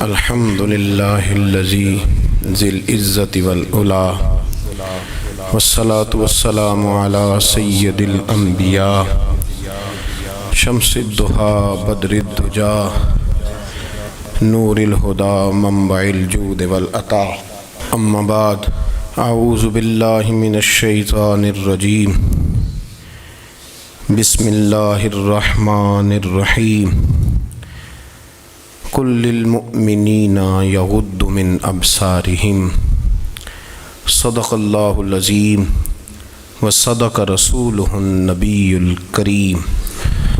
الحمد للہ الذی ذی العزت والعلا والصلاة والسلام علی سید الانبیاء شمس الضحیٰ بدر الدجا نور الہدی منبع الجود والعطا اما بعد اعوذ باللہ من الشیطان الرجیم بسم اللہ الرحمن الرحیم قل للمؤمنین یغضوا من ابصارہم صدق اللہ العظیم وصدق رسولہ النبی الکریم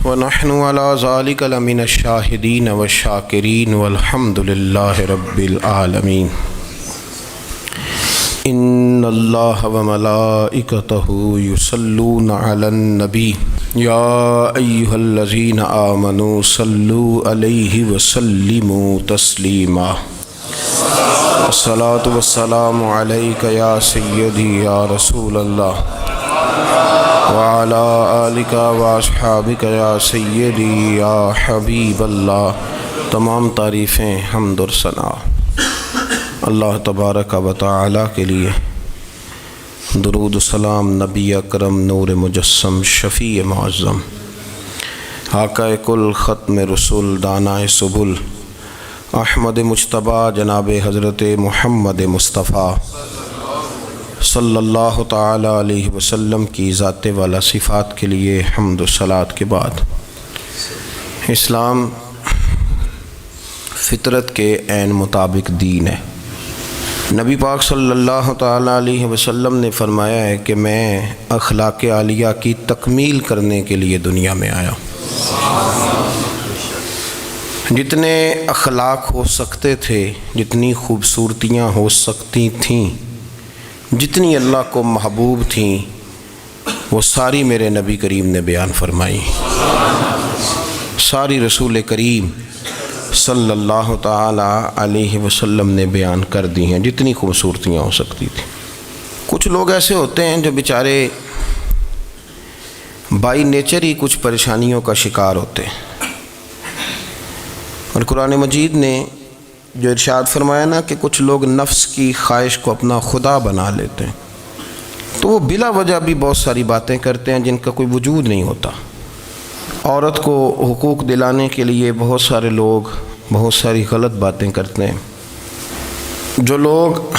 ونحن علی ذلک لمن الشاہدین والشاکرین والحمد للہ رب العالمین ان اللہ وملائکتہ یصلون علی النبی یا ایہا الذین آمنوا صلوا علیہ وسلموا تسلیما الصلاة والسلام علیک یا سیدی یا رسول اللہ وعلی آلک واصحابک یا سیدی یا حبیب اللہ۔ تمام تعریفیں حمد و ثنا اللہ تبارک و تعالی کے لیے، درود و سلام نبی اکرم نور مجسم شفیع معظم آقا کل ختم رسول دانائے سبل احمد مجتبیٰ جناب حضرت محمد مصطفیٰ صلی اللہ تعالی علیہ وسلم کی ذات والا صفات کے لیے حمد و صلات کے بعد، اسلام فطرت کے عین مطابق دین ہے۔ نبی پاک صلی اللہ تعالی علیہ وسلم نے فرمایا ہے کہ میں اخلاق عالیہ کی تکمیل کرنے کے لیے دنیا میں آیا۔ جتنے اخلاق ہو سکتے تھے، جتنی خوبصورتیاں ہو سکتی تھیں، جتنی اللہ کو محبوب تھیں، وہ ساری میرے نبی کریم نے بیان فرمائی، ساری رسول کریم صلی اللہ تعالی علیہ وسلم نے بیان کر دی ہیں، جتنی خوبصورتیاں ہو سکتی تھیں۔ کچھ لوگ ایسے ہوتے ہیں جو بیچارے بائی نیچر ہی کچھ پریشانیوں کا شکار ہوتے ہیں، اور قرآن مجید نے جو ارشاد فرمایا نا کہ کچھ لوگ نفس کی خواہش کو اپنا خدا بنا لیتے ہیں، تو وہ بلا وجہ بھی بہت ساری باتیں کرتے ہیں جن کا کوئی وجود نہیں ہوتا۔ عورت کو حقوق دلانے کے لیے بہت سارے لوگ بہت ساری غلط باتیں کرتے ہیں۔ جو لوگ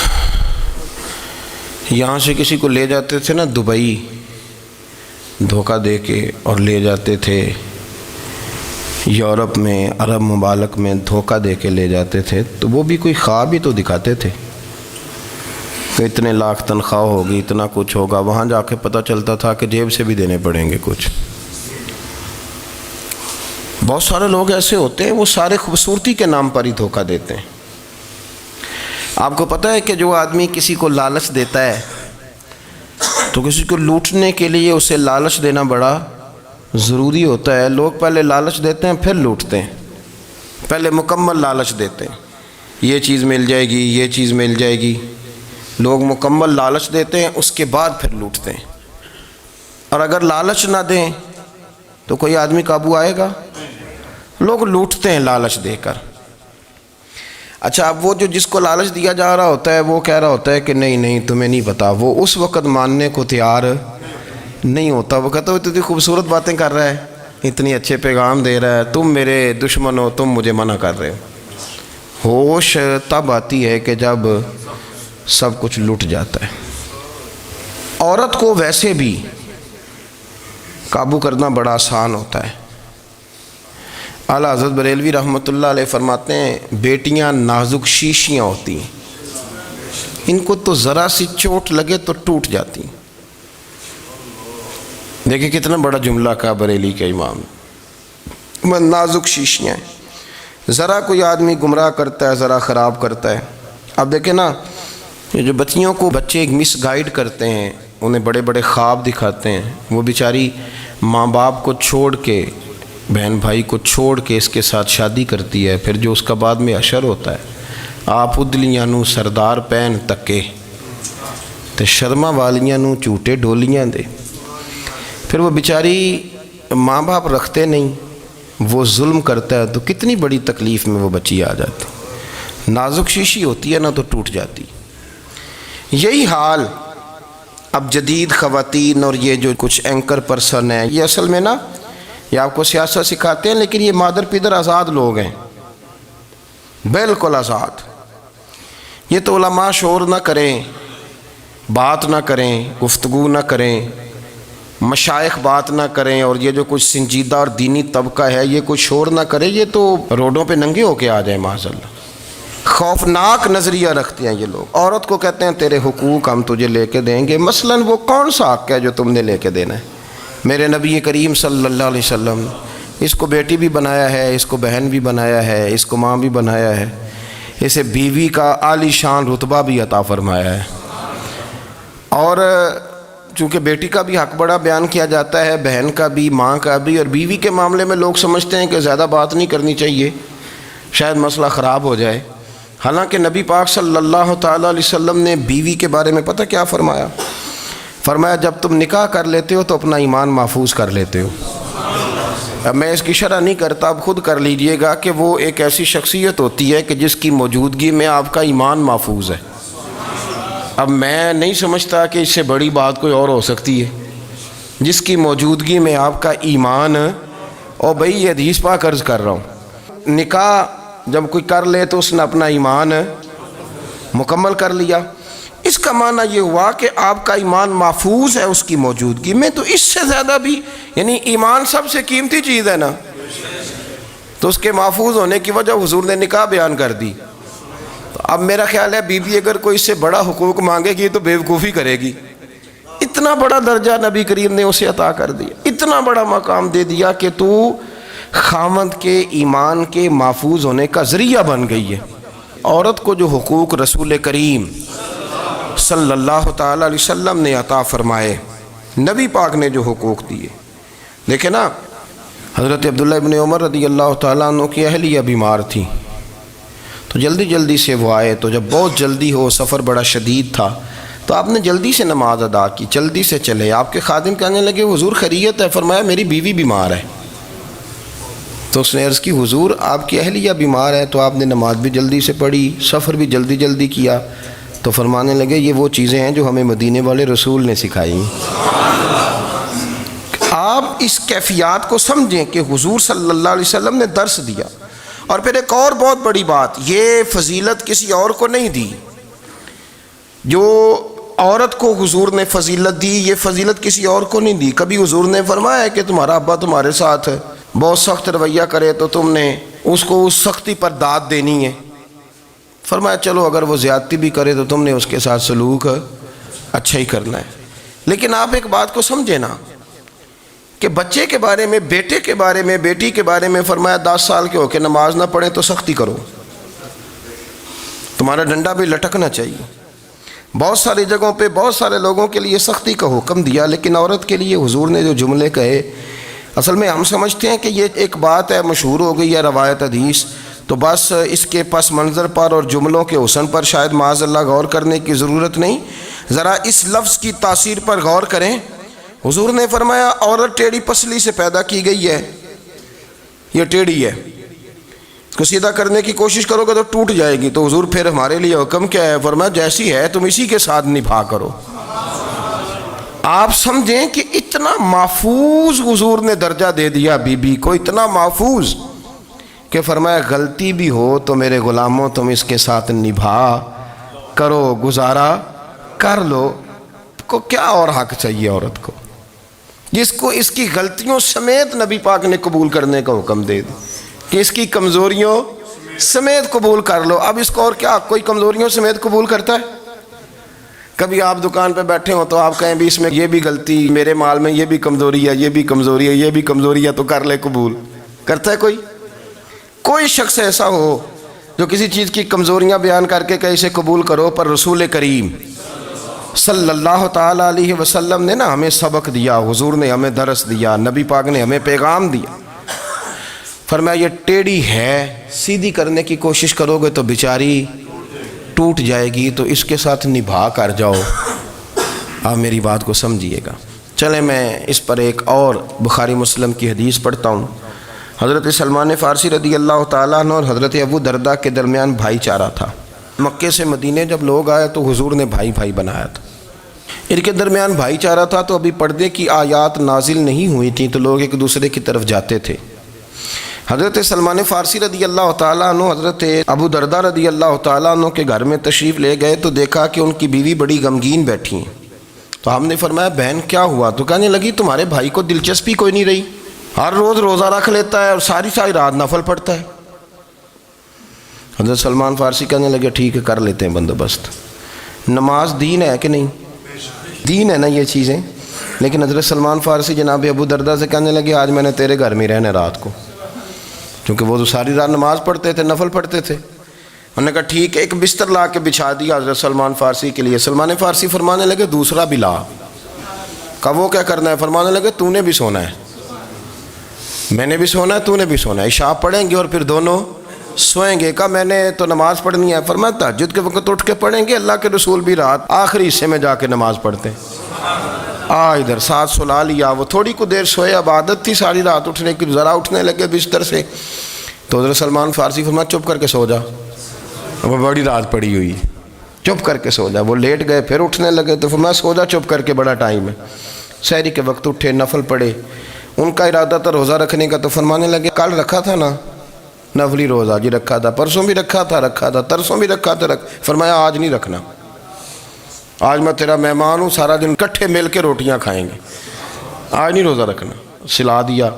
یہاں سے کسی کو لے جاتے تھے نا دبئی، دھوکہ دے کے اور لے جاتے تھے یورپ میں، عرب ممالک میں دھوکہ دے کے لے جاتے تھے، تو وہ بھی کوئی خواب ہی تو دکھاتے تھے کہ اتنے لاکھ تنخواہ ہوگی، اتنا کچھ ہوگا۔ وہاں جا کے پتہ چلتا تھا کہ جیب سے بھی دینے پڑیں گے کچھ۔ بہت سارے لوگ ایسے ہوتے ہیں، وہ سارے خوبصورتی کے نام پر ہی دھوکہ دیتے ہیں۔ آپ کو پتہ ہے کہ جو آدمی کسی کو لالچ دیتا ہے تو کسی کو لوٹنے کے لیے اسے لالچ دینا بڑا ضروری ہوتا ہے۔ لوگ پہلے لالچ دیتے ہیں پھر لوٹتے ہیں، پہلے مکمل لالچ دیتے ہیں، یہ چیز مل جائے گی، یہ چیز مل جائے گی۔ لوگ مکمل لالچ دیتے ہیں، اس کے بعد پھر لوٹتے ہیں۔ اور اگر لالچ نہ دیں تو کوئی آدمی قابو آئے گا؟ لوگ لوٹتے ہیں لالچ دے کر۔ اچھا، اب وہ جو جس کو لالچ دیا جا رہا ہوتا ہے وہ کہہ رہا ہوتا ہے کہ نہیں نہیں تمہیں نہیں پتا، وہ اس وقت ماننے کو تیار نہیں ہوتا۔ وہ کہتا ہے اتنی خوبصورت باتیں کر رہا ہے، اتنی اچھے پیغام دے رہا ہے، تم میرے دشمن ہو، تم مجھے منع کر رہے ہو۔ ہوش تب آتی ہے کہ جب سب کچھ لٹ جاتا ہے۔ عورت کو ویسے بھی قابو کرنا بڑا آسان ہوتا ہے۔ اعلیٰ حضرت بریلوی رحمۃ اللہ علیہ فرماتے ہیں بیٹیاں نازک شیشیاں ہوتی ہیں، ان کو تو ذرا سی چوٹ لگے تو ٹوٹ جاتی ہیں۔ دیکھیں کتنا بڑا جملہ کہا بریلی کے امام، نازک شیشیاں ہیں۔ ذرا کوئی آدمی گمراہ کرتا ہے، ذرا خراب کرتا ہے۔ اب دیکھیں نا، یہ جو بچیوں کو بچے ایک مس گائیڈ کرتے ہیں، انہیں بڑے بڑے خواب دکھاتے ہیں، وہ بیچاری ماں باپ کو چھوڑ کے، بہن بھائی کو چھوڑ کے اس کے ساتھ شادی کرتی ہے۔ پھر جو اس کا بعد میں حشر ہوتا ہے، آپ ادلیاں نو سردار پہن تکے تے شرما والیاں نو جھوٹے ڈولیاں دے۔ پھر وہ بیچاری ماں باپ رکھتے نہیں، وہ ظلم کرتا ہے تو کتنی بڑی تکلیف میں وہ بچی آ جاتی۔ نازک شیشی ہوتی ہے نا تو ٹوٹ جاتی. یہی حال اب جدید خواتین اور یہ جو کچھ اینکر پرسن ہیں، یہ اصل میں نا یہ آپ کو سیاست سکھاتے ہیں، لیکن یہ مادر پیدر آزاد لوگ ہیں، بالکل آزاد. یہ تو علماء شور نہ کریں، بات نہ کریں، گفتگو نہ کریں، مشائخ بات نہ کریں، اور یہ جو کچھ سنجیدہ اور دینی طبقہ ہے یہ کچھ شور نہ کرے، یہ تو روڈوں پہ ننگے ہو کے آ جائیں معاذ اللہ. خوفناک نظریہ رکھتے ہیں یہ لوگ. عورت کو کہتے ہیں تیرے حقوق ہم تجھے لے کے دیں گے. مثلاً وہ کون سا حق ہے جو تم نے لے کے دینا ہے؟ میرے نبی کریم صلی اللہ علیہ وسلم اس کو بیٹی بھی بنایا ہے، اس کو بہن بھی بنایا ہے، اس کو ماں بھی بنایا ہے، اسے بیوی کا عالی شان رتبہ بھی عطا فرمایا ہے. اور چونکہ بیٹی کا بھی حق بڑا بیان کیا جاتا ہے، بہن کا بھی، ماں کا بھی. اور بیوی کے معاملے میں لوگ سمجھتے ہیں کہ زیادہ بات نہیں کرنی چاہیے، شاید مسئلہ خراب ہو جائے. حالانکہ نبی پاک صلی اللہ تعالیٰ علیہ وسلم نے بیوی کے بارے میں پتہ کیا فرمایا؟ فرمایا جب تم نکاح کر لیتے ہو تو اپنا ایمان محفوظ کر لیتے ہو. اب میں اس کی شرح نہیں کرتا، اب خود کر لیجئے گا کہ وہ ایک ایسی شخصیت ہوتی ہے کہ جس کی موجودگی میں آپ کا ایمان محفوظ ہے. اب میں نہیں سمجھتا کہ اس سے بڑی بات کوئی اور ہو سکتی ہے، جس کی موجودگی میں آپ کا ایمان. اور بھئی یہ حدیث پاک عرض کر رہا ہوں، نکاح جب کوئی کر لے تو اس نے اپنا ایمان مکمل کر لیا. اس کا معنی یہ ہوا کہ آپ کا ایمان محفوظ ہے اس کی موجودگی میں. تو اس سے زیادہ بھی، یعنی ایمان سب سے قیمتی چیز ہے نا، تو اس کے محفوظ ہونے کی وجہ حضور نے نکاح بیان کر دی. تو اب میرا خیال ہے بیوی اگر کوئی اس سے بڑا حقوق مانگے گی تو بیوقوفی کرے گی. اتنا بڑا درجہ نبی کریم نے اسے عطا کر دیا، اتنا بڑا مقام دے دیا کہ تو خاوند کے ایمان کے محفوظ ہونے کا ذریعہ بن گئی ہے. عورت کو جو حقوق رسول کریم صلی اللہ تعالیٰ علیہ وسلم نے عطا فرمائے، نبی پاک نے جو حقوق دیے، دیکھیں نا، حضرت عبداللہ ابن عمر رضی اللہ تعالیٰ عنہ کی اہلیہ بیمار تھی تو جلدی سے وہ آئے. تو جب بہت جلدی ہو، سفر بڑا شدید تھا، تو آپ نے جلدی سے نماز ادا کی، جلدی سے چلے. آپ کے خادم کہنے لگے حضور خیریت ہے؟ فرمایا میری بیوی بیمار ہے. تو اس نے عرض کی حضور آپ کی اہلیہ بیمار ہے. تو آپ نے نماز بھی جلدی سے پڑھی، سفر بھی جلدی کیا. تو فرمانے لگے یہ وہ چیزیں ہیں جو ہمیں مدینے والے رسول نے سکھائی. آپ اس کیفیات کو سمجھیں کہ حضور صلی اللہ علیہ وسلم نے درس دیا. اور پھر ایک اور بہت بڑی بات، یہ فضیلت کسی اور کو نہیں دی. جو عورت کو حضور نے فضیلت دی، یہ فضیلت کسی اور کو نہیں دی. کبھی حضور نے فرمایا کہ تمہارا ابا تمہارے ساتھ بہت سخت رویہ کرے تو تم نے اس کو اس سختی پر داد دینی ہے. فرمایا چلو اگر وہ زیادتی بھی کرے تو تم نے اس کے ساتھ سلوک اچھا ہی کرنا ہے. لیکن آپ ایک بات کو سمجھے نا کہ بچے کے بارے میں، بیٹے کے بارے میں، بیٹی کے بارے میں فرمایا 10 سال کے ہو کے نماز نہ پڑھیں تو سختی کرو، تمہارا ڈنڈا بھی لٹکنا چاہیے. بہت ساری جگہوں پہ بہت سارے لوگوں کے لیے سختی کا حکم دیا، لیکن عورت کے لیے حضور نے جو جملے کہے، اصل میں ہم سمجھتے ہیں کہ یہ ایک بات ہے، مشہور ہو گئی ہے روایت حدیث، تو بس اس کے پس منظر پر اور جملوں کے حسن پر شاید معاذ اللہ غور کرنے کی ضرورت نہیں. ذرا اس لفظ کی تاثیر پر غور کریں. حضور نے فرمایا عورت ٹیڑھی پسلی سے پیدا کی گئی ہے، یہ ٹیڑھی ہے، اس کو سیدھا کرنے کی کوشش کرو گے تو ٹوٹ جائے گی. تو حضور پھر ہمارے لیے حکم کیا ہے؟ فرمایا جیسی ہے تم اسی کے ساتھ نبھا کرو. آپ سمجھیں کہ اتنا محفوظ حضور نے درجہ دے دیا بی بی کو، اتنا محفوظ کہ فرمایا غلطی بھی ہو تو میرے غلاموں تم اس کے ساتھ نبھا کرو، گزارا کر لو. کو کیا اور حق چاہیے عورت کو جس کو اس کی غلطیوں سمیت نبی پاک نے قبول کرنے کا حکم دے دی کہ اس کی کمزوریوں سمیت قبول کر لو. اب اس کو اور کیا کوئی کمزوریوں سمیت قبول کرتا ہے؟ کبھی آپ دکان پہ بیٹھے ہو تو آپ کہیں بھی اس میں یہ بھی غلطی، میرے مال میں یہ بھی کمزوری ہے، یہ بھی کمزوری ہے، یہ بھی کمزوری ہے، تو کر لے قبول. کرتا ہے کوئی؟ کوئی شخص ایسا ہو جو کسی چیز کی کمزوریاں بیان کر کے کہ اسے قبول کرو؟ پر رسول کریم صلی اللہ تعالیٰ علیہ وسلم نے نا ہمیں سبق دیا، حضور نے ہمیں درس دیا، نبی پاک نے ہمیں پیغام دیا. فرمایا یہ ٹیڑھی ہے، سیدھی کرنے کی کوشش کرو گے تو بیچاری ٹوٹ جائے گی، تو اس کے ساتھ نبھا کر جاؤ. آپ میری بات کو سمجھیے گا. چلیں میں اس پر ایک اور بخاری مسلم کی حدیث پڑھتا ہوں. حضرت سلمان فارسی رضی اللہ تعالیٰ عنہ اور حضرت ابو دردہ کے درمیان بھائی چارہ تھا۔ مکے سے مدینے جب لوگ آئے تو حضور نے بھائی بھائی بنایا تھا، ان کے درمیان بھائی چارہ تھا، تو ابھی پردے کی آیات نازل نہیں ہوئی تھیں تو لوگ ایک دوسرے کی طرف جاتے تھے۔ حضرت سلمان فارسی رضی اللہ تعالیٰ عنہ حضرت ابو دردہ رضی اللہ تعالیٰ عنہ کے گھر میں تشریف لے گئے تو دیکھا کہ ان کی بیوی بڑی غمگین بیٹھی ہیں۔ تو ہم نے فرمایا بہن کیا ہوا؟ تو کہنے لگی تمہارے بھائی کو دلچسپی کوئی نہیں رہی، ہر روز روزہ رکھ لیتا ہے اور ساری رات نفل پڑھتا ہے۔ حضرت سلمان فارسی کہنے لگے ٹھیک ہے کر لیتے ہیں بندوبست۔ نماز دین ہے کہ نہیں؟ دین ہے نا یہ چیزیں۔ لیکن حضرت سلمان فارسی جناب ابو دردہ سے کہنے لگے آج میں نے تیرے گھر میں رہنا رات کو، کیونکہ وہ تو ساری رات نماز پڑھتے تھے، نفل پڑھتے تھے۔ انہوں نے کہا ٹھیک ہے، ایک بستر لا کے بچھا دیا حضرت سلمان فارسی کے لیے۔ سلمان فارسی فرمانے لگے دوسرا بھی لا۔ کہا وہ کیا کرنا ہے؟ فرمانے لگے تو نے بھی سونا ہے، میں نے بھی سونا ہے، تو نے بھی سونا ہے، عشاء پڑھیں گے اور پھر دونوں سوئیں گے۔ کہا میں نے تو نماز پڑھنی ہے۔ فرمایا تہجد کے وقت اٹھ کے پڑھیں گے، اللہ کے رسول بھی رات آخری حصے میں جا کے نماز پڑھتے ہیں۔ ادھر ساتھ سلا لیا، وہ تھوڑی کو دیر سوئے، اب عادت تھی ساری رات اٹھنے کی، ذرا اٹھنے لگے بستر سے تو حضرت سلمان فارسی فرمایا چپ کر کے سو جا، وہ بڑی رات پڑی ہوئی، چپ کر کے سو جا۔ وہ لیٹ گئے، پھر اٹھنے لگے تو فرمایا سو جا چپ کر کے، بڑا ٹائم ہے۔ سحری کے وقت اٹھے، نفل پڑھے، ان کا ارادہ تھا روزہ رکھنے کا، تو فرمانے لگے کل رکھا تھا نا نفلی روزہ؟ جی رکھا تھا۔ پرسوں بھی رکھا تھا، ترسوں بھی رکھا تھا۔ فرمایا آج نہیں رکھنا، آج میں تیرا مہمان ہوں، سارا دن کٹھے مل کے روٹیاں کھائیں گے، آج نہیں روزہ رکھنا، سلا دیا۔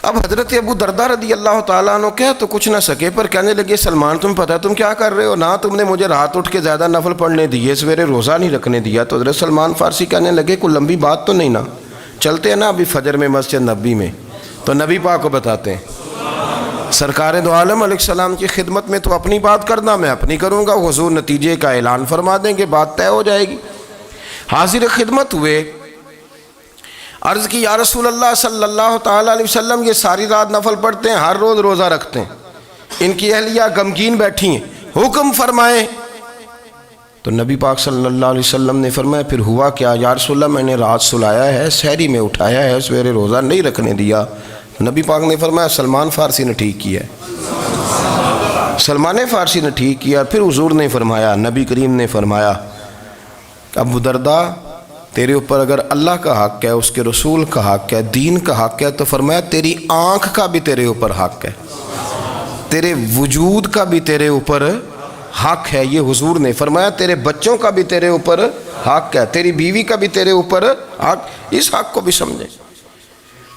اب حضرت ابو دردہ رضی اللہ تعالیٰ عنہ کہہ تو کچھ نہ سکے، پر کہنے لگے سلمان تم پتہ تم کیا کر رہے ہو؟ نہ تم نے مجھے رات اٹھ کے زیادہ نفل پڑھنے دیے، سویرے روزہ نہیں رکھنے دیا۔ تو حضرت سلمان فارسی کہنے لگے کوئی لمبی بات تو نہیں نا، چلتے ہیں نا ابھی فجر میں مسجد نبی میں، تو نبی پاک کو بتاتے ہیں سرکار دو عالم علیہ السلام کی خدمت میں تو اپنی بات کرنا، میں اپنی کروں گا، حضور نتیجے کا اعلان فرما دیں گے، بات طے ہو جائے گی۔ حاضر خدمت ہوئے، عرض کی یا رسول اللہ صلی اللہ تعالیٰ علیہ وسلم یہ ساری رات نفل پڑھتے ہیں، ہر روز روزہ رکھتے ہیں، ان کی اہلیہ غمگین بیٹھی ہیں، حکم فرمائیں۔ تو نبی پاک صلی اللہ علیہ وسلم نے فرمایا پھر ہوا کیا؟ یا رسول اللہ میں نے رات سلایا ہے، سحری میں اٹھایا ہے، سویرے روزہ نہیں رکھنے دیا۔ نبی پاک نے فرمایا سلمان فارسی نے ٹھیک کیا ہے، سلمان فارسی نے ٹھیک کیا۔ پھر حضور نے فرمایا، نبی کریم نے فرمایا ابو دردہ تیرے اوپر اگر اللہ کا حق ہے، اس کے رسول کا حق ہے، دین کا حق ہے، تو فرمایا تیری آنکھ کا بھی تیرے اوپر حق ہے، تیرے وجود کا بھی تیرے اوپر حق ہے۔ یہ حضور نے فرمایا تیرے بچوں کا بھی تیرے اوپر حق ہے، تیری بیوی کا بھی تیرے اوپر حق۔ اس حق کو بھی سمجھے،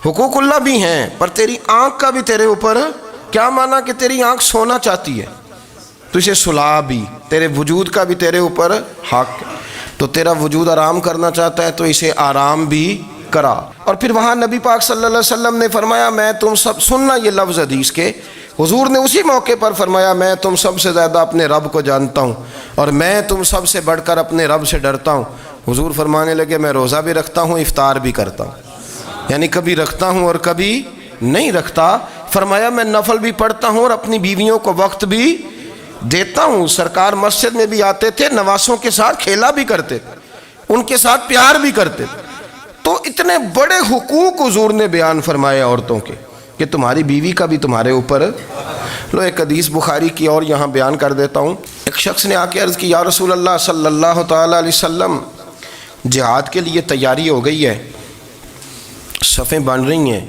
حقوق اللہ بھی ہیں، پر تیری آنکھ کا بھی تیرے اوپر کیا مانا کہ تیری آنکھ سونا چاہتی ہے تو اسے سلا بھی، تیرے وجود کا بھی تیرے اوپر حق ہے، تو تیرا وجود آرام کرنا چاہتا ہے تو اسے آرام بھی کرا۔ اور پھر وہاں نبی پاک صلی اللہ علیہ وسلم نے فرمایا میں تم سب، سننا یہ لفظ حدیث کے، حضور نے اسی موقع پر فرمایا میں تم سب سے زیادہ اپنے رب کو جانتا ہوں اور میں تم سب سے بڑھ کر اپنے رب سے ڈرتا ہوں۔ حضور فرمانے لگے میں روزہ بھی رکھتا ہوں، افطار بھی کرتا ہوں، یعنی کبھی رکھتا ہوں اور کبھی نہیں رکھتا۔ فرمایا میں نفل بھی پڑھتا ہوں اور اپنی بیویوں کو وقت بھی دیتا ہوں۔ سرکار مسجد میں بھی آتے تھے، نواسوں کے ساتھ کھیلا بھی کرتے تھے، ان کے ساتھ پیار بھی کرتے تھے۔ تو اتنے بڑے حقوق حضور نے بیان فرمائے عورتوں کے کہ تمہاری بیوی کا بھی تمہارے اوپر۔ لو ایک حدیث بخاری کی اور یہاں بیان کر دیتا ہوں۔ ایک شخص نے آ کے عرض کی یا رسول اللہ صلی اللہ تعالیٰ علیہ وسلم جہاد کے لیے تیاری ہو گئی ہے، صفیں بن رہی ہیں،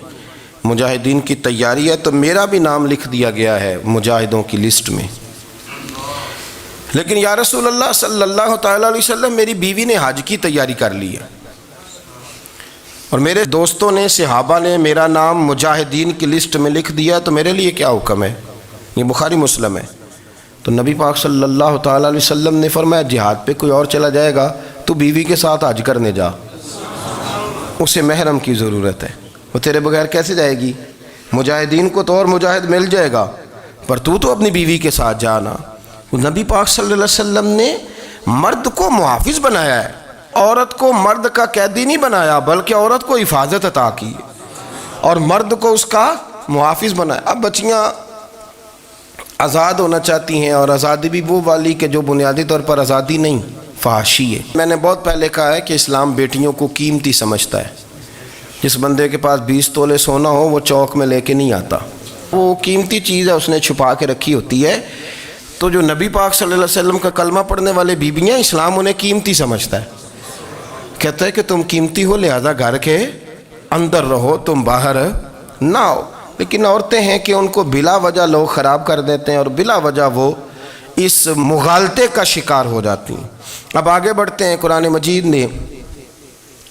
مجاہدین کی تیاری ہے، تو میرا بھی نام لکھ دیا گیا ہے مجاہدوں کی لسٹ میں، لیکن یا رسول اللہ صلی اللہ تعالیٰ علیہ وسلم میری بیوی نے حج کی تیاری کر لی ہے اور میرے دوستوں نے، صحابہ نے میرا نام مجاہدین کی لسٹ میں لکھ دیا، تو میرے لیے کیا حکم ہے؟ یہ بخاری مسلم ہے۔ تو نبی پاک صلی اللہ تعالیٰ علیہ وسلم نے فرمایا جہاد پہ کوئی اور چلا جائے گا تو بیوی کے ساتھ حج کرنے جا، اسے محرم کی ضرورت ہے، وہ تیرے بغیر کیسے جائے گی؟ مجاہدین کو تو اور مجاہد مل جائے گا، پر تو اپنی بیوی کے ساتھ جانا۔ نبی پاک صلی اللہ علیہ وسلم نے مرد کو محافظ بنایا ہے، عورت کو مرد کا قیدی نہیں بنایا، بلکہ عورت کو حفاظت عطا کی اور مرد کو اس کا محافظ بنایا۔ اب بچیاں آزاد ہونا چاہتی ہیں، اور آزادی بھی وہ والی کہ جو بنیادی طور پر آزادی نہیں، فحاشی ہے۔ میں نے بہت پہلے کہا ہے کہ اسلام بیٹیوں کو قیمتی سمجھتا ہے، جس بندے کے پاس 20 تولے سونا ہو وہ چوک میں لے کے نہیں آتا، وہ قیمتی چیز ہے، اس نے چھپا کے رکھی ہوتی ہے۔ تو جو نبی پاک صلی اللہ علیہ وسلم کا کلمہ پڑھنے والے بیویاں، اسلام انہیں قیمتی سمجھتا ہے، کہتا ہے کہ تم قیمتی ہو لہذا گھر کے اندر رہو، تم باہر نہ آؤ۔ لیکن عورتیں ہیں کہ ان کو بلا وجہ لوگ خراب کر دیتے ہیں اور بلا وجہ وہ اس مغالطے کا شکار ہو جاتی ہیں۔ اب آگے بڑھتے ہیں۔ قرآن مجید نے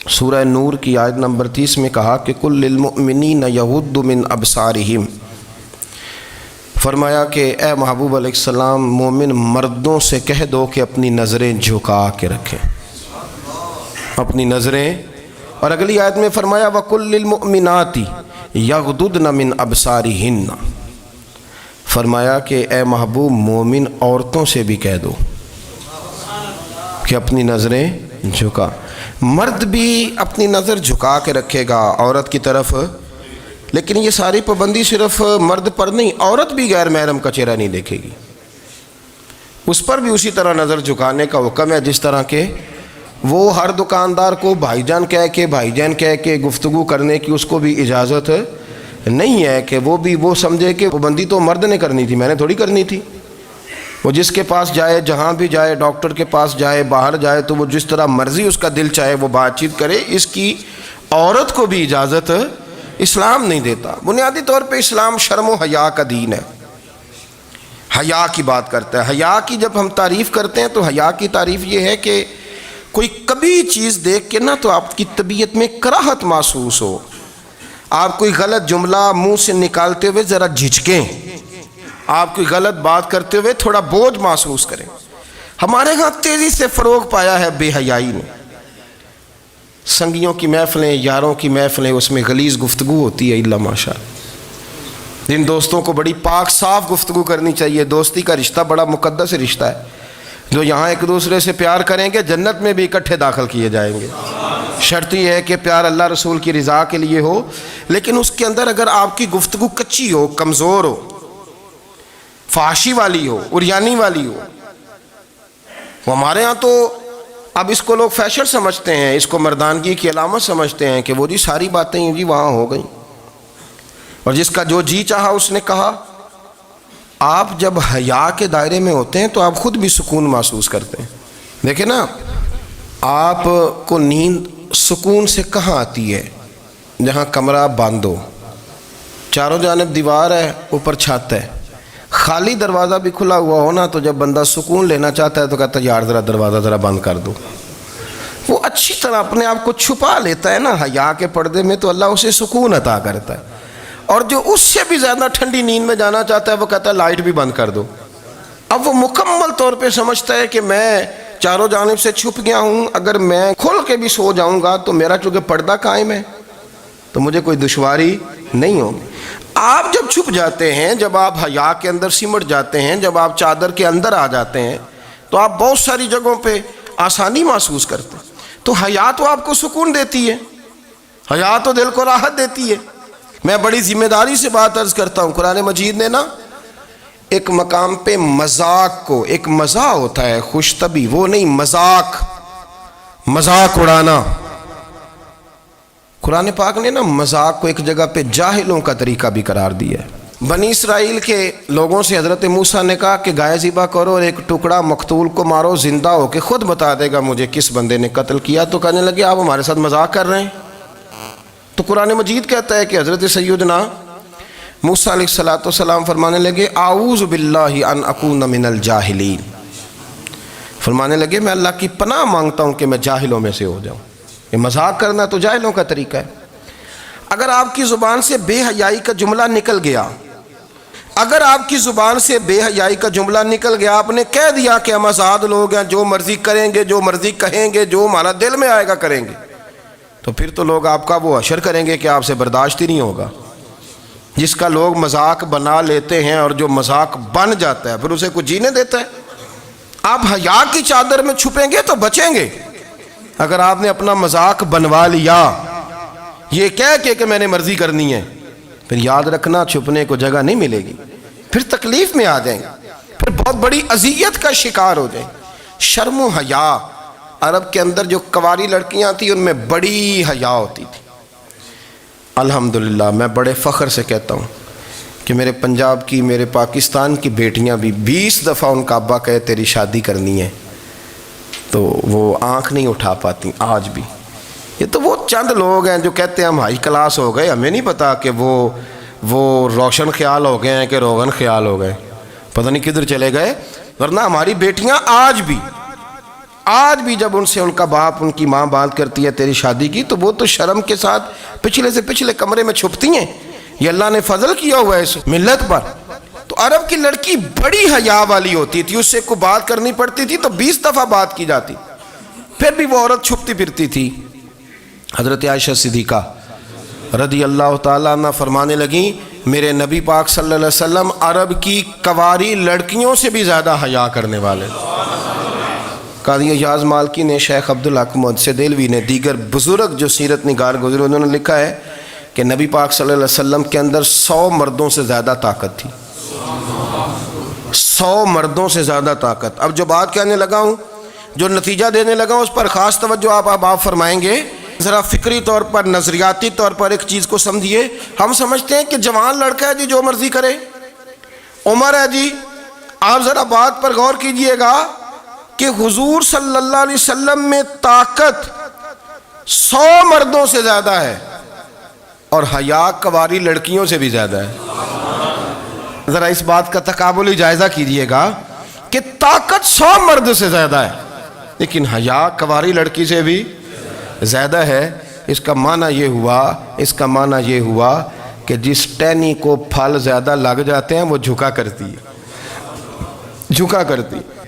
سورہ نور کی آیت نمبر 30 میں کہا کہ کل للمؤمنین یغضوا من ابصارہم، فرمایا کہ اے محبوب علیہ السلام مومن مردوں سے کہہ دو کہ اپنی نظریں جھکا کے رکھیں، اپنی نظریں۔ اور اگلی آیت میں فرمایا وَقُلْ لِلْمُؤْمِنَاتِ يَغْضُضْنَ مِنْ أَبْصَارِهِنَّ، فرمایا کہ اے محبوب مومن عورتوں سے بھی کہہ دو کہ اپنی نظریں جھکا۔ مرد بھی اپنی نظر جھکا کے رکھے گا عورت کی طرف، لیکن یہ ساری پابندی صرف مرد پر نہیں، عورت بھی غیر محرم کا چہرہ نہیں دیکھے گی، اس پر بھی اسی طرح نظر جھکانے کا حکم ہے، جس طرح کہ وہ ہر دکاندار کو بھائی جان کہہ کے گفتگو کرنے کی اس کو بھی اجازت نہیں ہے کہ وہ بھی وہ سمجھے کہ پابندی تو مرد نے کرنی تھی، میں نے تھوڑی کرنی تھی۔ وہ جس کے پاس جائے، جہاں بھی جائے، ڈاکٹر کے پاس جائے، باہر جائے، تو وہ جس طرح مرضی اس کا دل چاہے وہ بات چیت کرے، اس کی عورت کو بھی اجازت اسلام نہیں دیتا۔ بنیادی طور پہ اسلام شرم و حیا کا دین ہے، حیا کی بات کرتا ہے۔ حیا کی جب ہم تعریف کرتے ہیں تو حیا کی تعریف یہ ہے کہ کوئی کبھی چیز دیکھ کے نہ تو آپ کی طبیعت میں کراہت محسوس ہو، آپ کوئی غلط جملہ منہ سے نکالتے ہوئے ذرا جھجکیں، آپ کوئی غلط بات کرتے ہوئے تھوڑا بوجھ محسوس کریں۔ ہمارے ہاں تیزی سے فروغ پایا ہے بے حیائی نے، سنگیوں کی محفلیں، یاروں کی محفلیں، اس میں غلیظ گفتگو ہوتی ہے، الا ماشاء اللہ۔ جن دوستوں کو بڑی پاک صاف گفتگو کرنی چاہیے، دوستی کا رشتہ بڑا مقدس رشتہ ہے، جو یہاں ایک دوسرے سے پیار کریں گے جنت میں بھی اکٹھے داخل کیے جائیں گے۔ شرط یہ ہے کہ پیار اللہ رسول کی رضا کے لیے ہو، لیکن اس کے اندر اگر آپ کی گفتگو کچی ہو، کمزور ہو، فحاشی والی ہو، عریانی والی ہو، وہ ہمارے ہاں تو اب اس کو لوگ فیشن سمجھتے ہیں، اس کو مردانگی کی علامت سمجھتے ہیں کہ وہ جی ساری باتیں جی وہاں ہو گئیں، اور جس کا جو جی چاہا اس نے کہا۔ آپ جب حیا کے دائرے میں ہوتے ہیں تو آپ خود بھی سکون محسوس کرتے ہیں۔ دیکھیں نا، آپ کو نیند سکون سے کہاں آتی ہے؟ جہاں کمرہ بند ہو، چاروں جانب دیوار ہے، اوپر چھت ہے، خالی دروازہ بھی کھلا ہوا ہونا تو جب بندہ سکون لینا چاہتا ہے تو کہتا ہے یار ذرا دروازہ ذرا بند کر دو۔ وہ اچھی طرح اپنے آپ کو چھپا لیتا ہے نا حیا کے پردے میں، تو اللہ اسے سکون عطا کرتا ہے۔ اور جو اس سے بھی زیادہ ٹھنڈی نیند میں جانا چاہتا ہے وہ کہتا ہے لائٹ بھی بند کر دو۔ اب وہ مکمل طور پہ سمجھتا ہے کہ میں چاروں جانب سے چھپ گیا ہوں، اگر میں کھل کے بھی سو جاؤں گا تو میرا چونکہ پردہ قائم ہے تو مجھے کوئی دشواری نہیں ہوگی۔ آپ جب چھپ جاتے ہیں، جب آپ حیا کے اندر سمٹ جاتے ہیں، جب آپ چادر کے اندر آ جاتے ہیں تو آپ بہت ساری جگہوں پہ آسانی محسوس کرتے ہیں۔ تو حیا تو آپ کو سکون دیتی ہے، حیا تو دل کو راحت دیتی ہے۔ میں بڑی ذمہ داری سے بات عرض کرتا ہوں، قرآن مجید نے نا ایک مقام پہ مذاق کو، ایک مزاح ہوتا ہے خوش طبی، وہ نہیں، مذاق اڑانا، قرآن پاک نے نا مذاق کو ایک جگہ پہ جاہلوں کا طریقہ بھی قرار دیا ہے۔ بنی اسرائیل کے لوگوں سے حضرت موسیٰ نے کہا کہ گائے ذبح کرو اور ایک ٹکڑا مقتول کو مارو، زندہ ہو کے خود بتا دے گا مجھے کس بندے نے قتل کیا۔ تو کہنے لگے آپ ہمارے ساتھ مذاق کر رہے ہیں۔ تو قرآن مجید کہتا ہے کہ حضرت سیدنا موسیٰ علیہ السلام فرمانے لگے اعوذ باللہ ان اکون من الجاہلین، فرمانے لگے میں اللہ کی پناہ مانگتا ہوں کہ میں جاہلوں میں سے ہو جاؤں۔ یہ مذاق کرنا تو جاہلوں کا طریقہ ہے۔ اگر آپ کی زبان سے بے حیائی کا جملہ نکل گیا، اگر آپ کی زبان سے بے حیائی کا جملہ نکل گیا، آپ نے کہہ دیا کہ ہم آزاد لوگ ہیں، جو مرضی کریں گے، جو مرضی کہیں گے، جو ہمارا دل میں آئے گا کریں گے، تو پھر تو لوگ آپ کا وہ حشر کریں گے کہ آپ سے برداشت ہی نہیں ہوگا۔ جس کا لوگ مذاق بنا لیتے ہیں اور جو مذاق بن جاتا ہے پھر اسے کچھ جینے دیتا ہے۔ آپ حیا کی چادر میں چھپیں گے تو بچیں گے۔ اگر آپ نے اپنا مذاق بنوا لیا یہ کہہ کے کہ میں نے مرضی کرنی ہے، پھر یاد رکھنا چھپنے کو جگہ نہیں ملے گی، پھر تکلیف میں آ جائیں گے، پھر بہت بڑی اذیت کا شکار ہو جائیں۔ شرم و حیا، عرب کے اندر جو کواری لڑکیاں تھیں ان میں بڑی حیا ہوتی تھی، الحمدللہ میں بڑے فخر سے کہتا ہوں کہ میرے پنجاب کی، میرے پاکستان کی بیٹیاں بھی 20 دفعہ ان کا ابا کہے تیری شادی کرنی ہے تو وہ آنکھ نہیں اٹھا پاتی آج بھی۔ یہ تو وہ چند لوگ ہیں جو کہتے ہیں ہم ہائی کلاس ہو گئے، ہمیں نہیں پتا کہ وہ روشن خیال ہو گئے ہیں کہ روغن خیال ہو گئے، پتہ نہیں کدھر چلے گئے۔ ورنہ ہماری بیٹیاں آج بھی جب ان سے ان کا باپ، ان کی ماں بات کرتی ہے تیری شادی کی، تو وہ تو شرم کے ساتھ پچھلے سے پچھلے کمرے میں چھپتی ہیں۔ یہ اللہ نے فضل کیا ہوا ہے اس ملت پر۔ تو عرب کی لڑکی بڑی حیا والی ہوتی تھی، اس سے کوئی بات کرنی پڑتی تھی تو 20 دفعہ بات کی جاتی، پھر بھی وہ عورت چھپتی پھرتی تھی۔ حضرت عائشہ صدیقہ رضی اللہ تعالیٰ عنہ فرمانے لگیں میرے نبی پاک صلی اللہ علیہ وسلم عرب کی کواری لڑکیوں سے بھی زیادہ حیا کرنے والے۔ قاضی اعجاز مالکی نے، شیخ عبدالحق محدث دہلوی نے، دیگر بزرگ جو سیرت نگار گزرے انہوں نے لکھا ہے کہ نبی پاک صلی اللہ علیہ وسلم کے اندر 100 مردوں سے زیادہ طاقت تھی، 100 مردوں سے زیادہ طاقت۔ اب جو بات کہنے لگا ہوں، جو نتیجہ دینے لگا ہوں، اس پر خاص توجہ آپ فرمائیں گے۔ ذرا فکری طور پر، نظریاتی طور پر ایک چیز کو سمجھیے۔ ہم سمجھتے ہیں کہ جوان لڑکا ہے جی جو مرضی کرے، عمر ہے جی۔ آپ ذرا بات پر غور کیجئے گا کہ حضور صلی اللہ علیہ وسلم میں طاقت 100 مردوں سے زیادہ ہے اور حیا کواری لڑکیوں سے بھی زیادہ ہے۔ ذرا اس بات کا تقابلی جائزہ کیجئے گا کہ طاقت 100 مرد سے زیادہ ہے لیکن حیا کواری لڑکی سے بھی زیادہ ہے۔ اس کا معنی یہ ہوا کہ جس ٹہنی کو پھل زیادہ لگ جاتے ہیں وہ جھکا کرتی۔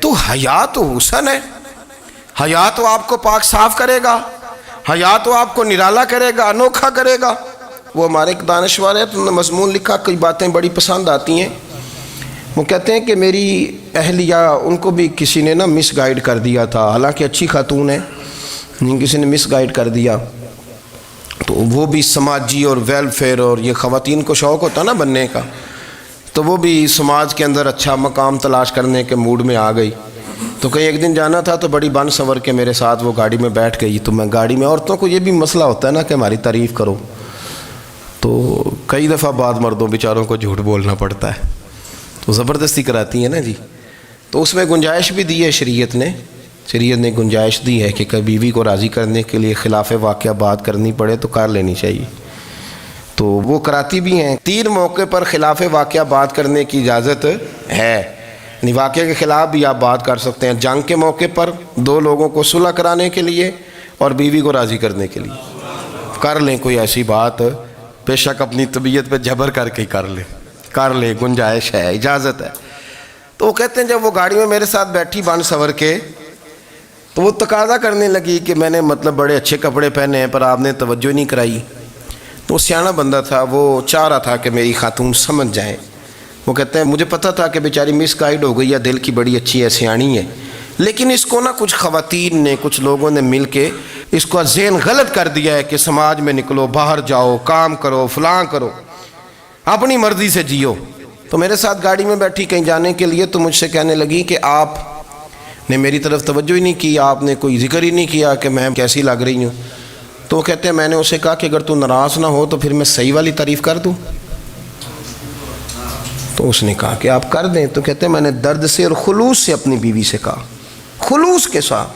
تو حیا تو حسن ہے، حیا تو آپ کو پاک صاف کرے گا، حیا تو آپ کو نرالا کرے گا، انوکھا کرے گا۔ وہ ہمارے ایک دانشور ہے، تو مضمون لکھا، کئی باتیں بڑی پسند آتی ہیں۔ وہ کہتے ہیں کہ میری اہلیہ، ان کو بھی کسی نے مس گائیڈ کر دیا تھا، حالانکہ اچھی خاتون ہے، کسی نے مس گائیڈ کر دیا۔ تو وہ بھی سماجی اور ویلفیئر، اور یہ خواتین کو شوق ہوتا نا بننے کا، تو وہ بھی سماج کے اندر اچھا مقام تلاش کرنے کے موڈ میں آ گئی۔ تو کہیں ایک دن جانا تھا تو بڑی بن سنور کے میرے ساتھ وہ گاڑی میں بیٹھ گئی۔ تو میں گاڑی میں، عورتوں کو یہ بھی مسئلہ ہوتا ہے نا کہ ہماری تعریف کرو، تو کئی دفعہ بعض مردوں بیچاروں کو جھوٹ بولنا پڑتا ہے، تو زبردستی کراتی ہیں نا جی۔ تو اس میں گنجائش بھی دی ہے شریعت نے گنجائش دی ہے کہ کبھی بیوی کو راضی کرنے کے لیے خلاف واقعہ بات کرنی پڑے تو کر لینی چاہیے، تو وہ کراتی بھی ہیں۔ 3 موقع پر خلاف واقعہ بات کرنے کی اجازت ہے، یعنی واقعہ کے خلاف بھی آپ بات کر سکتے ہیں۔ جنگ کے موقع پر 2 لوگوں کو صلح کرانے کے لیے اور بیوی کو راضی کرنے کے لیے کر لیں کوئی ایسی بات، بے شک اپنی طبیعت پہ جبر کر کے کر لیں، گنجائش ہے، اجازت ہے۔ تو وہ کہتے ہیں جب وہ گاڑی میں میرے ساتھ بیٹھی بن سنور کے، تو وہ تقاضا کرنے لگی کہ میں نے بڑے اچھے کپڑے پہنے ہیں پر آپ نے توجہ نہیں کرائی۔ تو وہ سیانا بندہ تھا، وہ چاہ رہا تھا کہ میری خاتون سمجھ جائیں۔ وہ کہتے ہیں مجھے پتہ تھا کہ بیچاری مس گائیڈ ہو گئی ہے، دل کی بڑی اچھی ہے، سیانی ہے، لیکن اس کو کچھ خواتین نے، کچھ لوگوں نے مل کے اس کو ذہن غلط کر دیا ہے کہ سماج میں نکلو، باہر جاؤ، کام کرو، فلاں کرو، اپنی مرضی سے جیو۔ تو میرے ساتھ گاڑی میں بیٹھی کہیں جانے کے لیے، تو مجھ سے کہنے لگی کہ آپ نے میری طرف توجہ ہی نہیں کی، آپ نے کوئی ذکر ہی نہیں کیا کہ میں کیسی لگ رہی ہوں۔ تو وہ کہتے ہیں میں نے اسے کہا کہ اگر تو ناراض نہ ہو تو پھر میں صحیح والی تعریف کر دوں۔ تو اس نے کہا کہ آپ کر دیں۔ تو کہتے ہیں میں نے درد سے اور خلوص سے اپنی بیوی سے کہا، خلوص کے ساتھ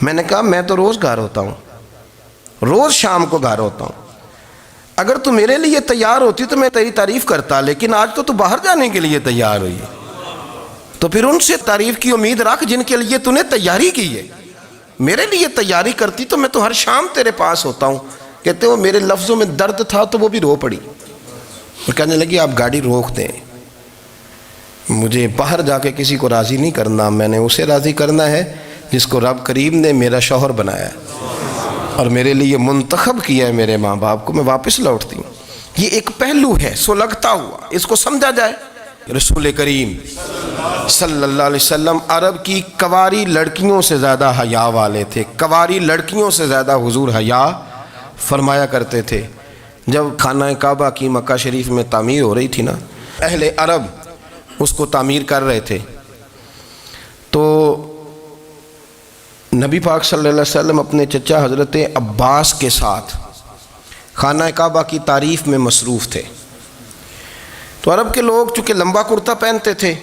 میں نے کہا میں تو روز گھر ہوتا ہوں، روز شام کو گھر ہوتا ہوں، اگر تو میرے لیے تیار ہوتی تو میں تیری تعریف کرتا، لیکن آج تو باہر جانے کے لیے تیار ہوئی، تو پھر ان سے تعریف کی امید رکھ جن کے لیے تو نے تیاری کی ہے۔ میرے لیے تیاری کرتی تو میں تو ہر شام تیرے پاس ہوتا ہوں۔ کہتے وہ میرے لفظوں میں درد تھا تو وہ بھی رو پڑی، اور کہنے لگی آپ گاڑی روک دیں، مجھے باہر جا کے کسی کو راضی نہیں کرنا، میں نے اسے راضی کرنا ہے جس کو رب کریم نے میرا شوہر بنایا ہے اور میرے لیے منتخب کیا ہے میرے ماں باپ کو، میں واپس لوٹتی ہوں۔ یہ ایک پہلو ہے سلگتا ہوا، اس کو سمجھا جائے۔ رسول کریم صلی اللہ علیہ وسلم عرب کی کواری لڑکیوں سے زیادہ حیا والے تھے، کواری لڑکیوں سے زیادہ حضور حیا فرمایا کرتے تھے۔ جب خانہ کعبہ کی مکہ شریف میں تعمیر ہو رہی تھی نا، اہل عرب اس کو تعمیر کر رہے تھے، تو نبی پاک صلی اللہ علیہ وسلم اپنے چچا حضرت عباس کے ساتھ خانہ کعبہ کی تعریف میں مصروف تھے۔ تو عرب کے لوگ چونکہ لمبا کرتا پہنتے تھے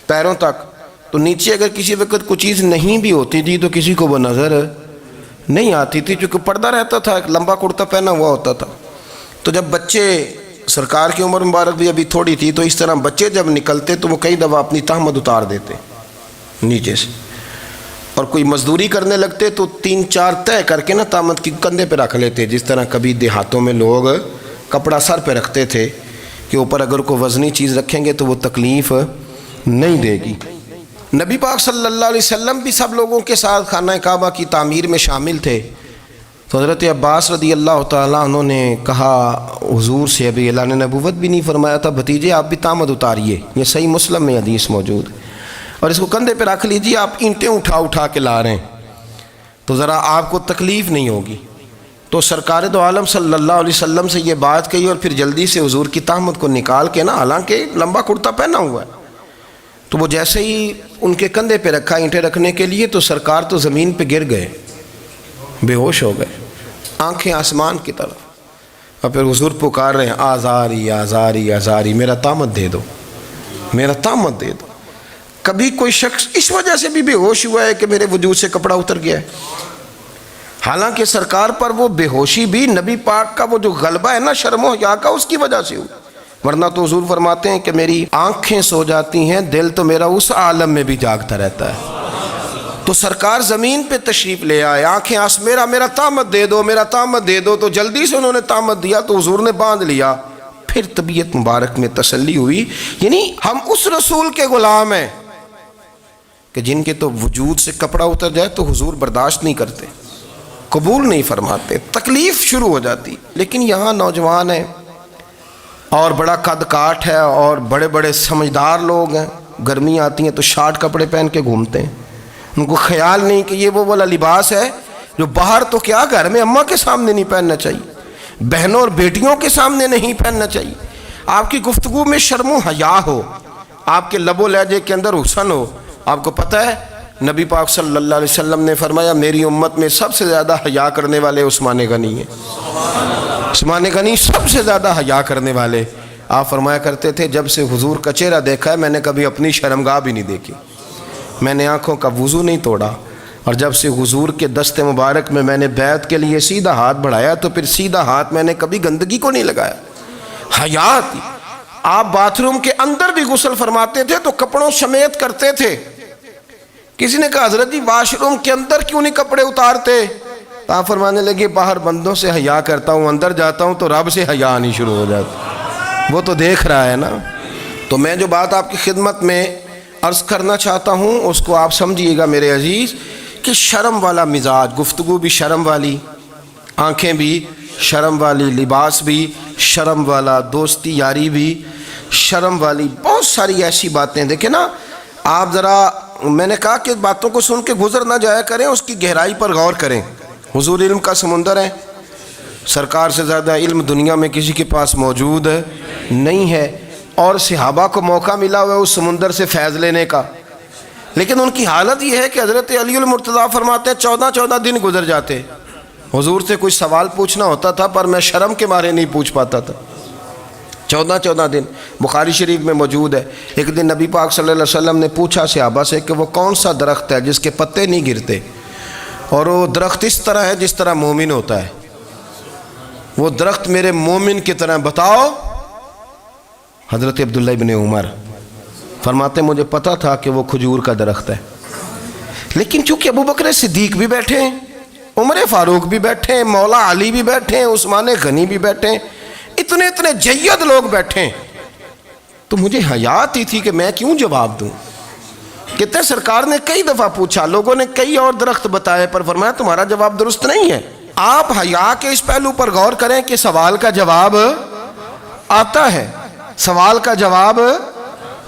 پیروں تک، تو نیچے اگر کسی وقت کوئی چیز نہیں بھی ہوتی تھی تو کسی کو وہ نظر نہیں آتی تھی، چونکہ پردہ رہتا تھا، ایک لمبا کرتا پہنا ہوا ہوتا تھا۔ تو جب بچے، سرکار کی عمر مبارک بھی ابھی تھوڑی تھی، تو اس طرح بچے جب نکلتے تو وہ کئی دفعہ اپنی تہمد اتار دیتے نیچے سے، اور کوئی مزدوری کرنے لگتے تو 3-4 طے کر کے نا تہمد کی کندھے پہ رکھ لیتے، جس طرح کبھی دیہاتوں میں لوگ کپڑا سر پہ رکھتے تھے کہ اوپر اگر کوئی وزنی چیز رکھیں گے تو وہ تکلیف نہیں دے گی۔ نبی پاک صلی اللہ علیہ وسلم بھی سب لوگوں کے ساتھ خانہ کعبہ کی تعمیر میں شامل تھے۔ تو حضرت عباس رضی اللہ تعالیٰ عنہ نے کہا حضور سے، ابھی اعلان نبوت بھی نہیں فرمایا تھا، بھتیجے آپ بھی تہمد اتاریے، یہ صحیح مسلم میں حدیث موجود ہے، اور اس کو کندھے پہ رکھ لیجیے، آپ اینٹیں اٹھا اٹھا کے لا رہے ہیں تو ذرا آپ کو تکلیف نہیں ہوگی۔ تو سرکار دو عالم صلی اللہ علیہ وسلم سے یہ بات کہی، اور پھر جلدی سے حضور کی تہمد کو نکال کے نا، حالانکہ لمبا کرتا پہنا ہوا ہے، تو وہ جیسے ہی ان کے کندھے پہ رکھا اینٹیں رکھنے کے لیے، تو سرکار تو زمین پہ گر گئے، بے ہوش ہو گئے، آنکھیں آسمان کی طرف، اور پھر حضور پکار رہے ہیں آزاری آزاری آزاری، میرا تہمد دے دو، میرا تہمد دے دو۔ کبھی کوئی شخص اس وجہ سے بھی بے ہوش ہوا ہے کہ میرے وجود سے کپڑا اتر گیا ہے؟ حالانکہ سرکار پر وہ بے ہوشی بھی نبی پاک کا وہ جو غلبہ ہے نا شرم و حیا کا، اس کی وجہ سے ہوئی، ورنہ تو حضور فرماتے ہیں کہ میری آنکھیں سو جاتی ہیں، دل تو میرا اس عالم میں بھی جاگتا رہتا ہے۔ تو سرکار زمین پہ تشریف لے آئے، آنکھیں میرا تہمد دے دو، میرا تہمد دے دو، تو جلدی سے انہوں نے تہمد دیا، تو حضور نے باندھ لیا۔ پھر طبیعت مبارک میں تسلی ہوئی، یعنی ہم اس رسول کے غلام ہیں کہ جن کے تو وجود سے کپڑا اتر جائے تو حضور برداشت نہیں کرتے، قبول نہیں فرماتے، تکلیف شروع ہو جاتی۔ لیکن یہاں نوجوان ہیں اور بڑا قد کاٹ ہے اور بڑے بڑے سمجھدار لوگ ہیں، گرمی آتی ہیں تو شارٹ کپڑے پہن کے گھومتے ہیں، ان کو خیال نہیں کہ یہ وہ والا لباس ہے جو باہر تو کیا گھر میں اماں کے سامنے نہیں پہننا چاہیے، بہنوں اور بیٹیوں کے سامنے نہیں پہننا چاہیے۔ آپ کی گفتگو میں شرم و حیا ہو، آپ کے لب و لہجے کے اندر حسن ہو۔ آپ کو پتہ ہے نبی پاک صلی اللہ علیہ وسلم نے فرمایا میری امت میں سب سے زیادہ حیا کرنے والے عثمان غنی ہیں، عثمان غنی سب سے زیادہ حیا کرنے والے۔ آپ فرمایا کرتے تھے جب سے حضور کا چہرہ دیکھا ہے میں نے کبھی اپنی شرمگاہ بھی نہیں دیکھی، میں نے آنکھوں کا وضو نہیں توڑا، اور جب سے حضور کے دست مبارک میں نے بیعت کے لیے سیدھا ہاتھ بڑھایا تو پھر سیدھا ہاتھ میں نے کبھی گندگی کو نہیں لگایا۔ حیات، آپ باتھ روم کے اندر بھی غسل فرماتے تھے تو کپڑوں سمیت کرتے تھے۔ کسی نے کہا حضرت جی واش روم کے اندر کیوں نہیں کپڑے اتارتے؟ آپ فرمانے لگے باہر بندوں سے حیا کرتا ہوں، اندر جاتا ہوں تو رب سے حیا آنی شروع ہو جاتی، وہ تو دیکھ رہا ہے نا۔ تو میں جو بات آپ کی خدمت میں عرض کرنا چاہتا ہوں اس کو آپ سمجھیے گا میرے عزیز، کہ شرم والا مزاج، گفتگو بھی شرم والی، آنکھیں بھی شرم والی، لباس بھی شرم والا، دوستی یاری بھی شرم والی، بہت ساری ایسی باتیں۔ دیکھیں نا آپ ذرا، میں نے کہا کہ باتوں کو سن کے گزر نہ جایا کریں، اس کی گہرائی پر غور کریں۔ حضور علم کا سمندر ہے، سرکار سے زیادہ علم دنیا میں کسی کے پاس موجود نہیں ہے، اور صحابہ کو موقع ملا ہوا ہے اس سمندر سے فیض لینے کا، لیکن ان کی حالت یہ ہے کہ حضرت علی المرتضیٰ فرماتے ہیں 14 دن گزر جاتے، حضور سے کوئی سوال پوچھنا ہوتا تھا پر میں شرم کے مارے نہیں پوچھ پاتا تھا۔ 14 دن بخاری شریف میں موجود ہے۔ ایک دن نبی پاک صلی اللہ علیہ وسلم نے پوچھا صحابہ سے کہ وہ کون سا درخت ہے جس کے پتے نہیں گرتے، اور وہ درخت اس طرح ہے جس طرح مومن ہوتا ہے، وہ درخت میرے مومن کی طرح بتاؤ۔ حضرت عبداللہ ابن عمر فرماتے مجھے پتا تھا کہ وہ کھجور کا درخت ہے، لیکن چونکہ ابو بکر صدیق بھی بیٹھے ہیں، عمر فاروق بھی بیٹھے ہیں، مولا علی بھی بیٹھے ہیں، عثمان غنی بھی بیٹھے ہیں، اتنے جید لوگ بیٹھے ہیں، تو مجھے حیا آتی تھی کہ میں کیوں جواب دوں۔ کہتے ہیں سرکار نے کئی دفعہ پوچھا، لوگوں نے کئی اور درخت بتائے، پر فرمایا تمہارا جواب درست نہیں ہے۔ آپ حیا کے اس پہلو پر غور کریں کہ سوال کا جواب آتا ہے، سوال کا جواب،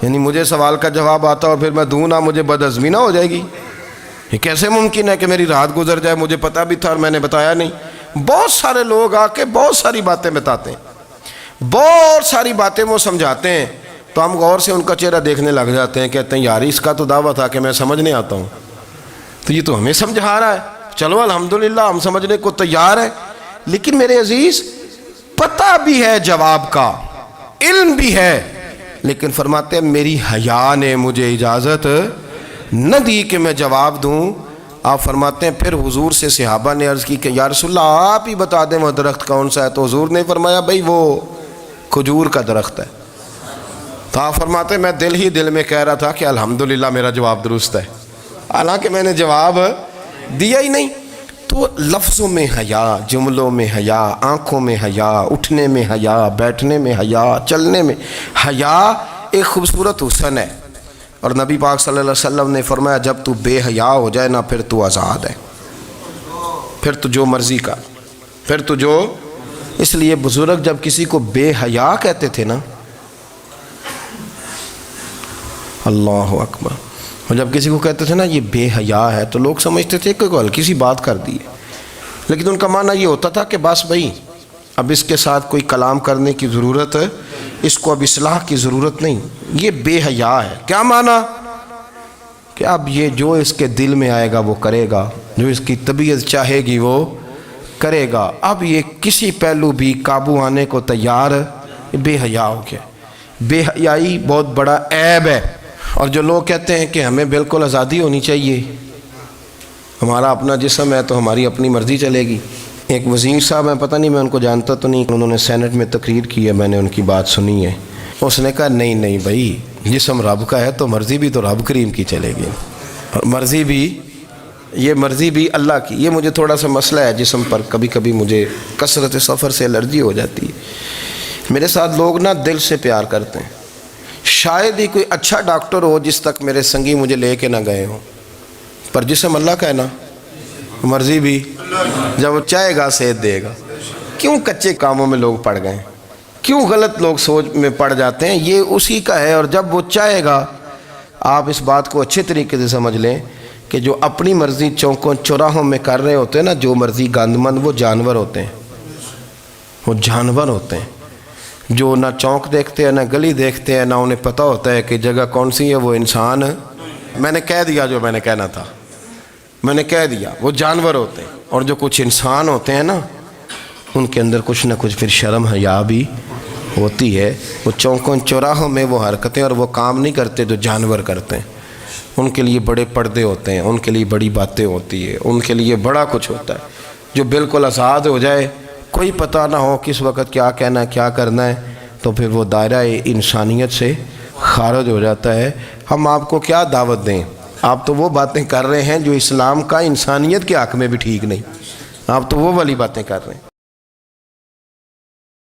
یعنی مجھے سوال کا جواب آتا اور پھر میں دوں نہ، مجھے بدعزمی نہ ہو جائے گی؟ یہ کیسے ممکن ہے کہ میری رات گزر جائے، مجھے پتا بھی تھا اور میں نے بتایا نہیں؟ بہت سارے لوگ آ کے بہت ساری باتیں بتاتے ہیں، بہت ساری باتیں وہ سمجھاتے ہیں، تو ہم غور سے ان کا چہرہ دیکھنے لگ جاتے ہیں، کہتے ہیں یار اس کا تو دعویٰ تھا کہ میں سمجھنے آتا ہوں، تو یہ تو ہمیں سمجھا رہا ہے، چلو الحمدللہ ہم سمجھنے کو تیار ہیں۔ لیکن میرے عزیز پتہ بھی ہے جواب کا، علم بھی ہے، لیکن فرماتے ہیں میری حیا نے مجھے اجازت نہ دی کہ میں جواب دوں۔ آپ فرماتے ہیں پھر حضور سے صحابہ نے عرض کی کہ یا رسول اللہ آپ ہی بتا دیں وہ درخت کون سا ہے، تو حضور نے فرمایا بھئی وہ کھجور کا درخت ہے۔ تو آپ فرماتے ہیں میں دل ہی دل میں کہہ رہا تھا کہ الحمدللہ میرا جواب درست ہے، حالانکہ میں نے جواب دیا ہی نہیں۔ تو لفظوں میں حیا، جملوں میں حیا، آنکھوں میں حیا، اٹھنے میں حیا، بیٹھنے میں حیا، چلنے میں حیا ایک خوبصورت حسن ہے۔ اور نبی پاک صلی اللہ علیہ وسلم نے فرمایا جب تو بے حیا ہو جائے نا پھر تو آزاد ہے، پھر تو جو مرضی کا، پھر تو جو۔ اس لیے بزرگ جب کسی کو بے حیا کہتے تھے نا، اللہ اکبر، اور جب کسی کو کہتے تھے نا یہ بے حیا ہے تو لوگ سمجھتے تھے کہ کوئی ہلکی سی بات کر دی ہے، لیکن ان کا معنی یہ ہوتا تھا کہ بس بھائی اب اس کے ساتھ کوئی کلام کرنے کی ضرورت ہے، اس کو اب اصلاح کی ضرورت نہیں، یہ بے حیا ہے۔ کیا معنی؟ کہ اب یہ جو اس کے دل میں آئے گا وہ کرے گا، جو اس کی طبیعت چاہے گی وہ کرے گا، اب یہ کسی پہلو بھی قابو آنے کو تیار بے حیا ہو گیا۔ بے حیائی بہت بڑا عیب ہے۔ اور جو لوگ کہتے ہیں کہ ہمیں بالکل آزادی ہونی چاہیے، ہمارا اپنا جسم ہے تو ہماری اپنی مرضی چلے گی۔ ایک وزیر صاحب ہیں، پتہ نہیں میں ان کو جانتا تو نہیں، انہوں نے سینٹ میں تقریر کی ہے، میں نے ان کی بات سنی ہے۔ اس نے کہا نہیں نہیں بھائی، جسم رب کا ہے تو مرضی بھی تو رب کریم کی چلے گی، اور مرضی بھی یہ مرضی بھی اللہ کی۔ یہ مجھے تھوڑا سا مسئلہ ہے جسم پر، کبھی کبھی مجھے کثرت سفر سے الرجی ہو جاتی ہے۔ میرے ساتھ لوگ نا دل سے پیار کرتے ہیں، شاید ہی کوئی اچھا ڈاکٹر ہو جس تک میرے سنگی مجھے لے کے نہ گئے ہوں، پر جسم اللہ کا ہے نا، مرضی بھی جب وہ چاہے گا صحت دے گا۔ کیوں کچے کاموں میں لوگ پڑ گئے، کیوں غلط لوگ سوچ میں پڑ جاتے ہیں؟ یہ اسی کا ہے، اور جب وہ چاہے گا، آپ اس بات کو اچھے طریقے سے سمجھ لیں کہ جو اپنی مرضی چوکوں چوراہوں میں کر رہے ہوتے ہیں نا، جو مرضی گاندمند، وہ جانور ہوتے ہیں، وہ جانور ہوتے ہیں جو نہ چونک دیکھتے ہیں نہ گلی دیکھتے ہیں، نہ انہیں پتہ ہوتا ہے کہ جگہ کون سی ہے۔ وہ انسان، میں نے کہہ دیا جو میں نے کہنا تھا، میں نے کہہ دیا، وہ جانور ہوتے ہیں۔ اور جو کچھ انسان ہوتے ہیں نا، ان کے اندر کچھ نہ کچھ پھر شرم حیا بھی ہوتی ہے۔ وہ چوکوں چوراہوں میں وہ حرکتیں اور وہ کام نہیں کرتے جو جانور کرتے ہیں۔ ان کے لیے بڑے پردے ہوتے ہیں، ان کے لیے بڑی باتیں ہوتی ہے، ان کے لیے بڑا کچھ ہوتا ہے۔ جو بالکل آزاد ہو جائے، کوئی پتہ نہ ہو کس وقت کیا کہنا ہے کیا کرنا ہے، تو پھر وہ دائرہ انسانیت سے خارج ہو جاتا ہے۔ ہم آپ کو کیا دعوت دیں؟ آپ تو وہ باتیں کر رہے ہیں جو اسلام کا انسانیت کے حق میں بھی ٹھیک نہیں، آپ تو وہ والی باتیں کر رہے ہیں۔